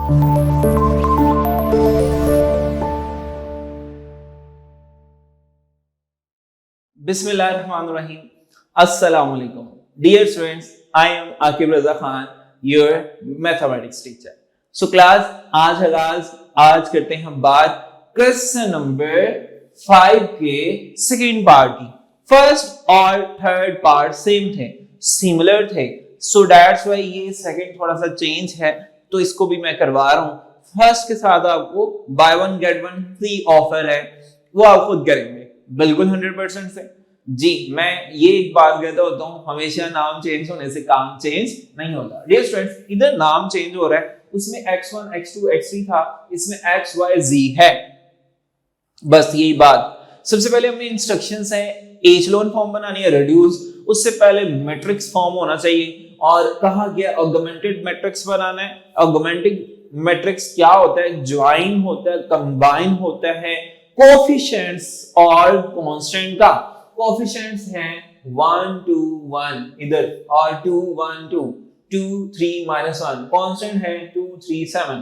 Bismillahirrahmanirrahim. Assalamu alaikum. Dear students, I am Akib Raza Khan, your mathematics teacher. So class, आज करते हैं हम बात क्वेश्चन नंबर 5 के सेकेंड पार्ट की. फर्स्ट और थर्ड पार्ट सेम थे, सिमिलर थे, सो दैट्स व्हाई ये सेकेंड थोड़ा सा चेंज है, तो इसको भी मैं करवा रहा हूँ. फर्स्ट के साथ आपको by one get one free offer है, वो आप खुद करेंगे बिल्कुल 100% से. जी, मैं ये एक बात कहता होता हूँ, हमेशा नाम चेंज होने से काम चेंज नहीं होता. डियर स्टूडेंट्स, इधर नाम चेंज हो रहा है, उसमें x1, x2, x3 था, इसमें x, y, z है, बस यही बात. सबसे पहले हमें इंस्ट्रक्शंस है, एचेलॉन फॉर्म बनानी है, रिड्यूस, उससे पहले मैट्रिक्स फॉर्म होना चाहिए, और कहा गया ऑगमेंटेड मैट्रिक्स बनाना है. ऑगमेंटेड मैट्रिक्स क्या होता है? ज्वाइन होता है, कंबाइन होता है कोएफिशिएंट्स और कांस्टेंट का. कोएफिशिएंट्स हैं 1 2 1 इधर, और 2 1 2 2 3 -1. कांस्टेंट है 2 3 7.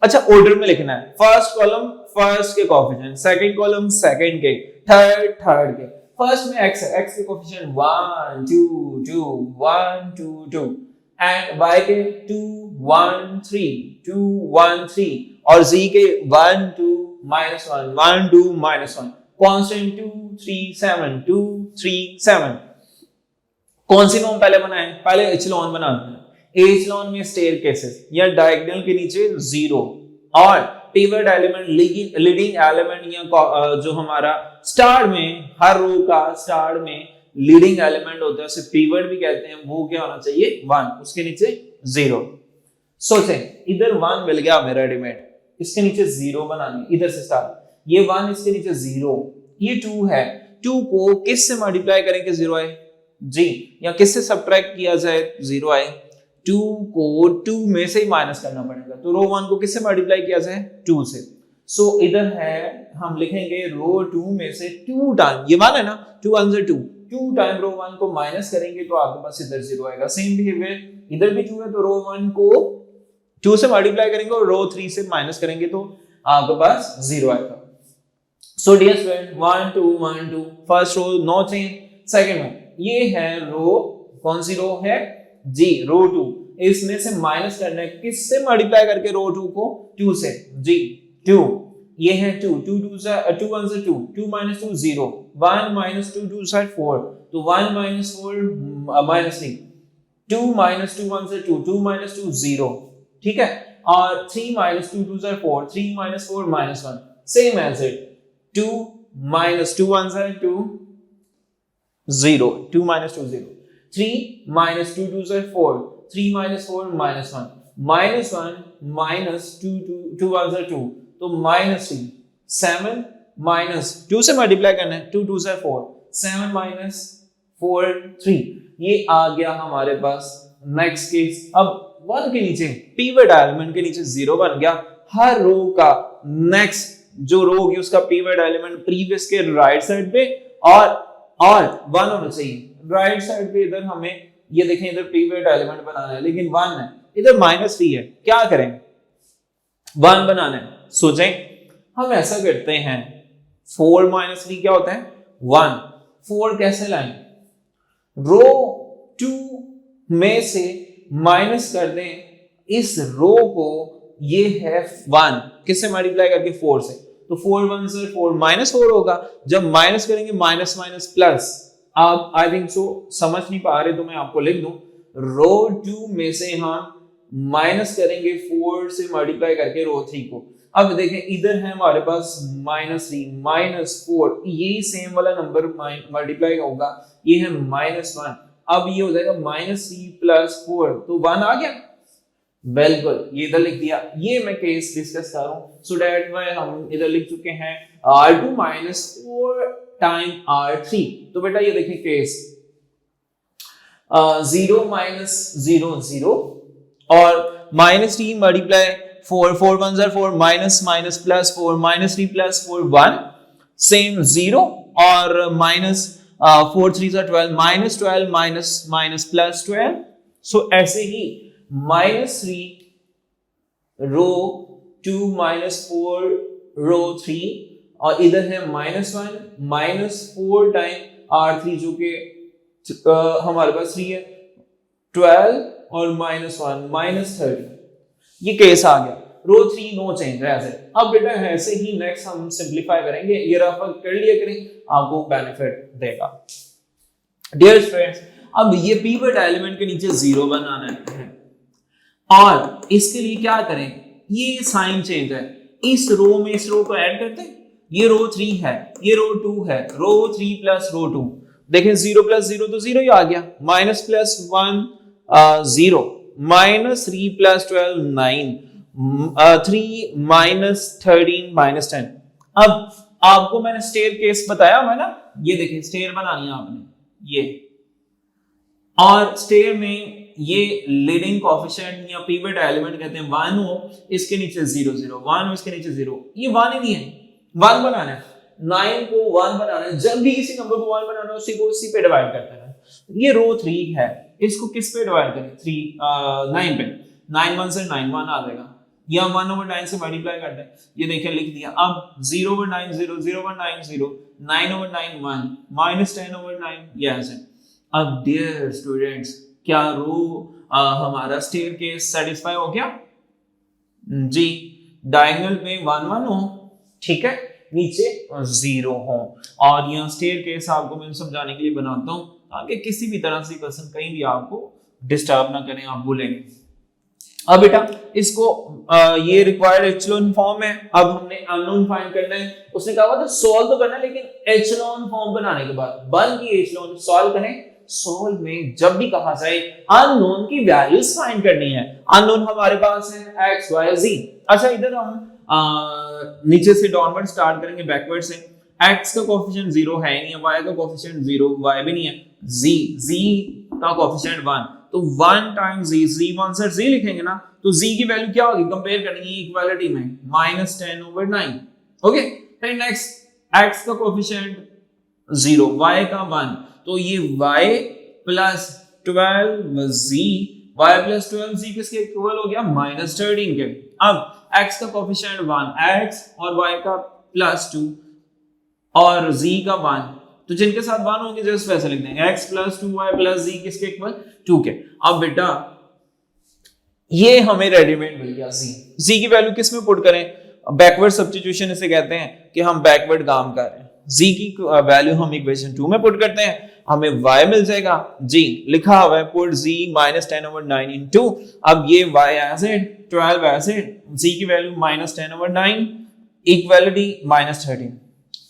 अच्छा, ऑर्डर में लिखना है. फर्स्ट कॉलम फर्स्ट के कोएफिशिएंट, सेकंड कॉलम सेकंड के, थर्ड के. फर्स्ट में x है, x के कोएफिशिएंट 1 2 2 1 2 2, एंड y के 2 1 3 2 1 3, और z के 1 2 -1 1 2 -1. कांस्टेंट 2 3 7 2 3 7. कौन सी नॉर्म पहले बनाए? पहले एचेलॉन बनाते हैं. एचेलॉन में स्टेयरकेसेस या डायगोनल के नीचे 0, और पिवट एलिमेंट, लीडिंग एलिमेंट, या जो हमारा स्टार में, हर रो का स्टार में लीडिंग एलिमेंट होता है, उसे पिवट भी कहते हैं, वो क्या होना चाहिए? 1, उसके नीचे 0. सोचें, इधर 1 मिल गया हमें रेडीमेड, इसके नीचे 0 बनानी, इधर से स्टार्ट. ये 1, इसके नीचे 0, ये 2 है. 2 को किस से मल्टीप्लाई करेंगे 0 आए? जी, या किस से सब्ट्रैक्ट किया जाए 0 आए? 2 को 2 में से ही माइनस करना पड़ेगा, तो रो 1 को किस से मल्टीप्लाई किया जाए? 2 से. सो इधर है, हम लिखेंगे रो 2 में से 2 टाइम, ये 1 है ना, 2 1 से 2, 2 टाइम रो 1 को माइनस करेंगे तो आपके पास इधर 0 आएगा. सेम बिहेवियर, इधर भी 2 है तो रो 1 को 2 से मल्टीप्लाई करेंगे और रो 3 से माइनस करेंगे तो आपके पास 0 आएगा. So dear student, 1 2 1 2, first row no change. Second में ये है रो, कौन सी रो है? जी, रो 2. इसमें से माइनस करना है, किससे मल्टीप्लाई करके? रो 2 को 2 से. जी, 2, ये है 2 2 2 से 2 1 से 2 2 -2 0, 1 -2 2 से 4, तो 1 -4 -3, 2 -2 1 से 2 2 -2 0, ठीक है. और 3 -2 2 से 4, 3 -4 -1, सेम एज इट. 2 -2 1 से 2 0, 2 -2 0, 3 -2 2 से 4, 3 -4 -1, -1 -2 1 से 2, तो -3, 7 -2 से मल्टीप्लाई करना है, 2 2 से 4, 7 -4 3, ये आ गया हमारे पास. नेक्स्ट केस, अब 1 के नीचे, पिवट एलिमेंट के नीचे 0 बन गया. हर रो का नेक्स्ट जो रो होगी उसका पिवट एलिमेंट प्रीवियस के राइट साइड पे और 1 होना चाहिए. राइट साइड पे इधर हमें ये देखें, इधर पिवट एलिमेंट बनाना है, लेकिन 1 है, इधर -3 है, क्या करें? 1 बनाना है. सोचें, हम ऐसा करते हैं, 4 -3 क्या होता है? 1. 4 कैसे लाएं? रो 2 में से माइनस कर दें इस रो को, ये है 1, किससे मल्टीप्लाई करके? 4 से, तो 4 1 से 4 -4 होगा. जब माइनस करेंगे माइनस माइनस प्लस. आप आई थिंक सो समझ नहीं पा रहे तो मैं आपको लिख दूं, रो 2 में से हम माइनस करेंगे 4 से मल्टीप्लाई करके रो 3 को. अब देखें, इधर है हमारे पास -3 -4, ये सेम वाला नंबर मल्टीप्लाई होगा, ये है -1. अब ये हो जाएगा -3 + 4, तो 1 आ गया. बिल्कुल, ये इधर लिख दिया. ये मैं केस डिस्कस कर रहा हूं, सो दैट में हम इधर लिख चुके हैं R2 -4 टाइम R3. तो बेटा ये देखिए केस 0 -0 0, और -3 multiply 4 4 1 4, minus minus plus 4, -3 + 4 1, same 0, और -4 3 12, -12 माइनस प्लस 12. सो ऐसे ही -3 रो 2 -4 रो 3 और इधर है -1 -4 टाइम R3 जो कि हमारे पास 3 है 12 और -1 -30 ये केस आ गया। रो 3 नो चेंज है ऐसे। अब बेटा ऐसे ही नेक्स्ट हम सिंपलीफाई करेंगे, ये रफ कर लिया करें, आपको बेनिफिट देगा। डियर स्टूडेंट्स, अब ये पिवट एलिमेंट के नीचे 0 बनाना है और इसके लिए क्या करें, ये साइन चेंज है, इस रो में इस रो को ऐड करते हैं, ये रो 3 है, ये रो 2 है, रो 3 प्लस रो 2, देखें 0 प्लस 0 तो 0 ही आ गया, minus plus 1 0, -3 plus 12 9, 3 minus 13 minus 10। अब आपको मैंने स्टेयर केस बताया है ना, ये देखिए स्टेयर बनानी है आपने, ये और स्टेयर में ये लीडिंग कोएफिशिएंट या पिवट एलिमेंट कहते हैं 1 हो, इसके नीचे 0 0, 1 हो इसके नीचे 0, ये 1 ही नहीं है, 1 बनाना है, 9 को 1 बनाना है, जब भी किसी नंबर को 1 बनाना है उसी को उसी पे डिवाइड करते हैं। ये रो 3 है, इसको किस पे डिवाइड करें, 9 पे, 9 1 से 9 1 आ जाएगा, या 1/9 से मल्टीप्लाई करते हैं, ये देखिए लिख दिया। अब 0/9 0, 0/9 0, 9/9 1, -10/9 ये ऐसे। अब डियर स्टूडेंट्स, क्या रो हमारा स्टेयर केस सेटिस्फाई हो गया जी, डायगोनल पे 1 1 हो, ठीक है, नीचे 0 हो, और यहाँ स्टेयर केस आपको मैं समझाने के लिए बनाता हूँ ताकि किसी भी तरह से पर्सन कहीं भी आपको डिस्टर्ब ना करें, आप बोलेंगे। अब बेटा इसको ये रिक्वायर्ड एचेलॉन फॉर्म है, अब हमने अननोन फाइंड करना है, उसने कहा था सॉल्व तो करना है लेकिन एचेलॉन फॉर्म बनाने के बाद 1 की एचेलॉन सॉल्व करें। सॉल्व में जब भी कहा जाए अननोन की वैल्यूज फाइंड करनी है, अननोन हमारे पास है x y z। अच्छा इधर हम नीचे से डाउनवर्ड स्टार्ट करेंगे, बैकवर्ड से। x का कोएफिशिएंट 0 है नहीं है, y का कोएफिशिएंट 0 y भी नहीं है, z का कोएफिशिएंट 1, तो 1 टाइम्स z 1 से z लिखेंगे ना, तो z की वैल्यू क्या होगी, कंपेयर करनी है इक्वालिटी में, -10/9। ओके, फिर नेक्स्ट x का कोएफिशिएंट 0, y का 1, तो ये y plus 12z, y plus 12z किसके इक्वल हो गया, -13 के। अब x का कोएफिशिएंट 1, x और y का +2 और z का 1, तो जिनके साथ 1 होंगे जस्ट वैसे लिख देंगे, x plus 2y plus z किसके इक्वल, 2 के। अब बेटा ये हमें रेडीमेड मिल गया z की वैल्यू किस में पुट करें, बैकवर्ड सब्स्टिट्यूशन इसे कहते हैं कि हम बैकवर्ड काम कर रहे हैं। z की वैल्यू हम इक्वेशन 2 में पुट करते हैं, हमें y मिल जाएगा, जी लिखा हुआ है पुट z -10/9 इनटू, अब ये y एज इट 12 एज इट, z की value -10/9, equality -13,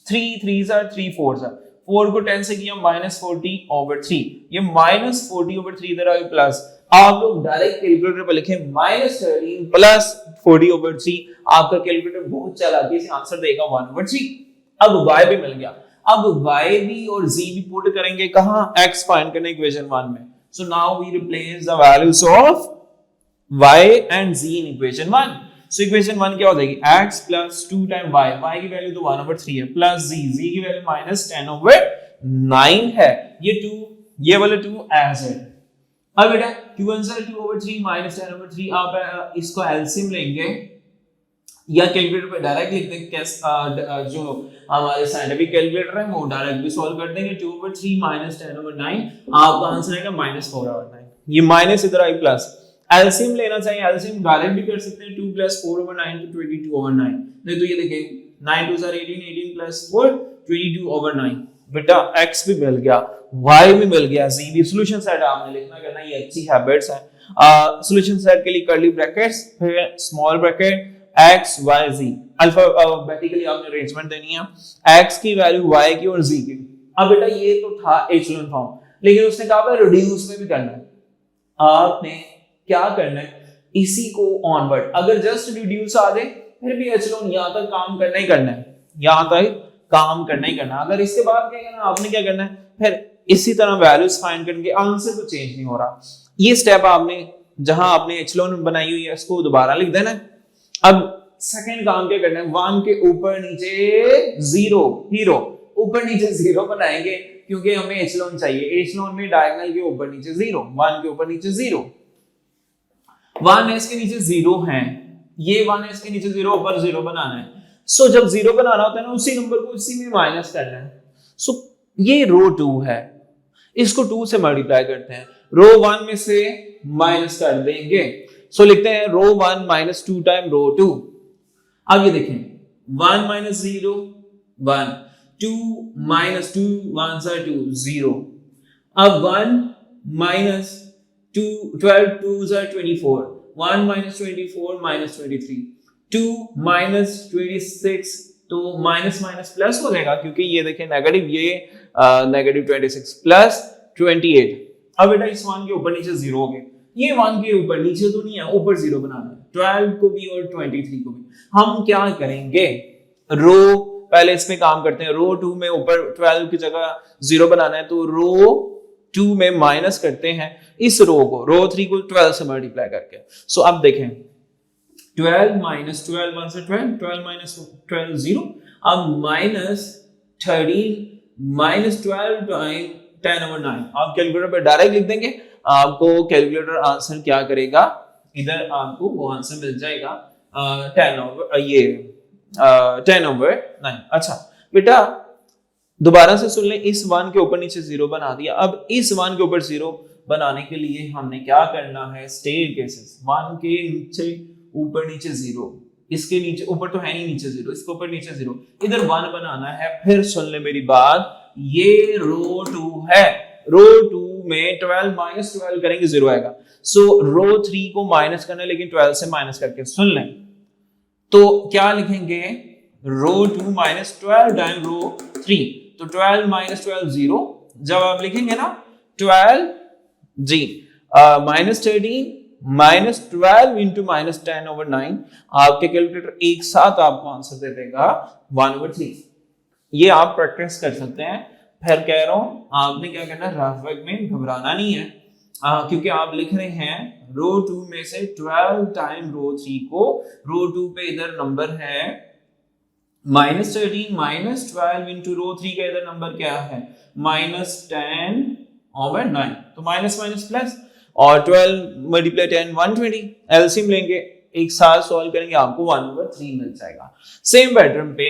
3 3s are 3 4s are, 4 को 10 से किया -40/3, ये -40/3 इधर आए प्लस, आप लोग डायरेक्ट कैलकुलेटर पर लिखें -13 प्लस 40/3, आपका कैलकुलेटर बहुत चालाकी से आंसर देगा 1/3। अब y भी मिल गया, अब y भी और z भी पुट करेंगे कहां, x फाइंड करने इक्वेशन 1 में, so now we replace the values of y and z in equation 1। सो इक्वेशन 1 क्या हो जाएगी, x प्लस 2 टाइम y की वैल्यू तो 1/3 है, प्लस z की वैल्यू -10/9 है, ये 2 ये वाला 2 एज है। अब बेटा 2 आंसर 2/3 -10/3, आप इसको एलसीएम लेंगे या कैलकुलेटर पे डायरेक्ट लिख देंगे, जो हमारे साइंटिफिक कैलकुलेटर है वो डायरेक्ट भी सॉल्व कर देंगे, 2/3 -10/9 आपका आंसर आएगा -4/9, ये माइनस इधर आई प्लस, एलसीएम लेना चाहिए, एलसीएम डायरेक्ट भी कर सकते हैं, 2 + 4/9 तो 22/9, नहीं तो ये देखिए 9 2s are 18, 18 + 4 22/9। बेटा x भी मिल गया, y भी मिल गया, z भी। सॉल्यूशन सेट आपने लिखना करना, ये अच्छी हैबिट्स है। सॉल्यूशन सेट के लिए कर्ली ब्रैकेट्स, फिर small bracket x y z, alphabetically आपने अरेंजमेंट देनी है, x की वैल्यू y की और z की। अब बेटा ये तो था एचेलॉन फॉर्म, लेकिन उसने कहा रिड्यूस में भी करना है, आपने क्या करना है, इसी को ऑनवर्ड, अगर जस्ट रिड्यूस आ जाए फिर भी एचेलॉन यहां तक काम करना ही करना है, यहां तक काम करना ही करना। अगर इसके बाद क्या करना, आपने क्या करना है, फिर इसी तरह वैल्यूज फाइंड करके आंसर तो चेंज नहीं हो रहा, ये स्टेप आपने जहां आपने एचेलॉन बनाई हुई है इसको दोबारा लिख देना है। अब सेकंड काम क्या करना है, 1 के ऊपर नीचे 0 हीरो, ऊपर नीचे 0 बनाएंगे क्योंकि हमें एचेलॉन चाहिए, एचेलॉन में डायगोनल के ऊपर नीचे 0, 1 के ऊपर नीचे 0, 1 है इसके नीचे 0 है, ये 1 है, इसके नीचे 0, ऊपर 0 बनाना है। सो जब 0 बनाना होता है ना, उसी नंबर को इसी में माइनस करना है। सो ये रो 2 है, इसको 2 से मल्टीप्लाई करते हैं, रो 1 में से माइनस कर देंगे। सो लिखते हैं रो 1 माइनस 2 टाइम रो 2। अब ये देखें 1 माइनस 0 1, 2 माइनस 2 1 are 2 0। अब 1 minus 2 12 2s are 24, 1 minus 24 minus 23, 2 minus 26, तो माइनस माइनस प्लस हो जाएगा क्योंकि ये देखें नेगेटिव, ये नेगेटिव 26 प्लस 28। अब बेटा इस 1 के ऊपर नीचे 0 हो गए, ये 1 के ऊपर नीचे तो नहीं है, ऊपर 0 बनाना है, 12 को भी और 23 को भी। हम क्या करेंगे, रो पहले इसमें काम करते हैं, रो 2 में ऊपर 12 की जगह 0 बनाना है, तो रो 2 में माइनस करते हैं इस रो को, रो 3 को 12 से मल्टीप्लाई करके। सो अब देखें 12 माइनस 12 1 से 12, 12 माइनस 12 0, अब माइनस 13 माइनस 12 टाइम 10 over 9। आप कैलकुलेटर पे डायरेक्ट लिख देंगे, आपको कैलकुलेटर आंसर क्या करेगा, इधर आपको वो आंसर मिल जाएगा 10 over 9। अच्छा बेटा दोबारा से सुन लें, इस 1 के ऊपर नीचे 0 बना दिया। अब इस 1 के ऊपर 0 बनाने के लिए हमने क्या करना है, स्टेयर केसेस, 1 के नीचे ऊपर नीचे 0, इसके नीचे ऊपर तो है नहीं नीचे 0, इसके ऊपर नीचे 0, इधर 1 बनाना है। फिर सुन ले मेरी बात, ये रो 2 है, रो 2 में 12 माइनस 12 करेंगे 0 आएगा। सो रो 3 को माइनस करना है, लेकिन 12 से माइनस करके। सुन लें तो क्या लिखेंगे, रो 2 माइनस 12 टाइम रो 3, तो 12 माइनस 12 0। जब आप लिखेंगे ना 12 G minus 13 minus 12 into minus 10 over 9, आपके कैलकुलेटर एक साथ आपको आंसर दे देगा 1 over 3। ये आप प्रैक्टिस कर सकते हैं। फिर कह रहा हूं आपने क्या करना है, रफ वर्क में घबराना नहीं है, क्योंकि आप लिख रहे हैं रो 2 में से 12 टाइम रो 3 को, रो 2 पे इधर नंबर है माइनस 13 माइनस 12 इंटू रो 3 का इधर नंबर क्या है माइनस 10 over 9, तो माइनस माइनस प्लस, और 12 मल्टीप्लाई 10 120, एलसीएम लेंगे एक साथ सॉल्व करेंगे, आपको 1 over 3 मिल जाएगा। सेम पैटर्न पे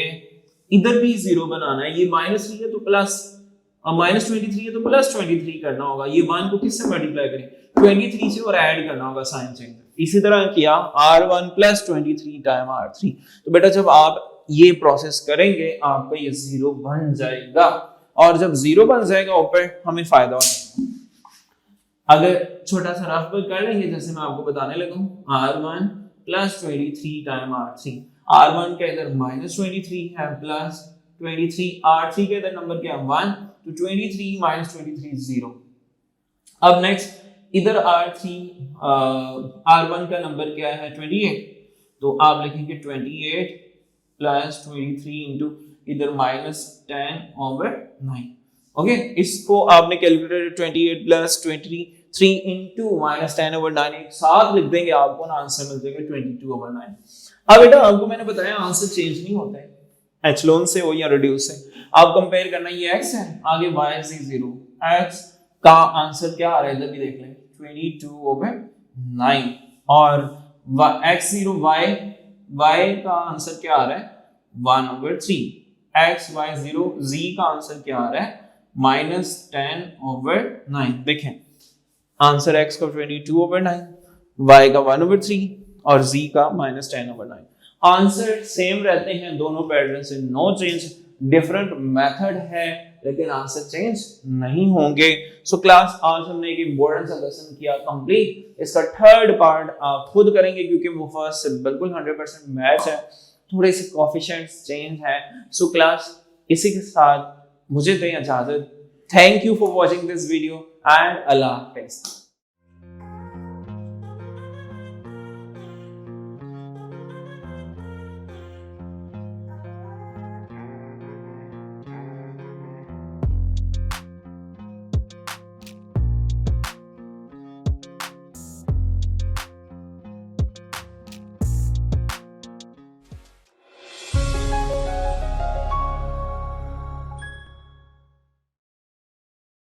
इधर भी 0 बनाना है, ये माइनस 3 है तो प्लस, माइनस 23 है तो प्लस 23 करना होगा। ये 1 को किससे मल्टीप्लाई करें, 23 से, और ऐड करना होगा, साइन चेंज। इसी तरह किया R1 प्लस 23 टाइम R3। तो बेटा जब आप ये प्रोसेस करेंगे आपका ये 0 बन जाएगा, और जब 0 बन जाएगा ऊपर हमें फायदा हो जाएगा। अगर छोटा सा रफ वर्क कर लेंगे, जैसे मैं आपको बताने लगा हूं, R1 plus 23 time R3, R1 का इधर माइनस 23 है प्लस 23, R3 का इधर नंबर क्या है 1, तो 23 माइनस 23 0। अब नेक्स्ट इधर R1 का नंबर क्या है 28, तो आप लिखेंगे 28 प्लस 23 इंटू इधर माइनस 10 over 9। ओके, इसको आपने calculator 28 plus 23 into minus 10 over 9 एक साथ लिख देंगे, आपको ना आंसर मिल जाएगा 22 over 9। अब बेटा आपको मैंने बताया आंसर चेंज नहीं होता है एचलोन से हो या रिड्यूस से, आप कंपेयर करना, ये x है, आगे y is 0, x का आंसर क्या आ रहा है इधर भी देख लें 22 over 9, और x0 y का आंसर क्या आ रहा है 1 over 3, x y 0 z का आंसर क्या आ रहा है माइनस 10 over 9। देखें आंसर x का 22 over 9, y का 1 over 3 और z का माइनस 10 over 9। आंसर सेम रहते हैं दोनों पैटर्न से, नो चेंज, डिफरेंट मेथड है लेकिन आंसर चेंज नहीं होंगे। सो क्लास आज हमने एक इंपॉर्टेंट सा लेसन किया कंप्लीट, इसका थर्ड पार्ट आप खुद करेंगे क्योंकि वो फर्स्ट से बिल्कुल 100% मैच है, थोड़े से कोएफिशिएंट्स चेंज है। सो क्लास इसी के साथ मुझे दें इजाजत। Thank you for watching this video and अल्लाह हाफिज़।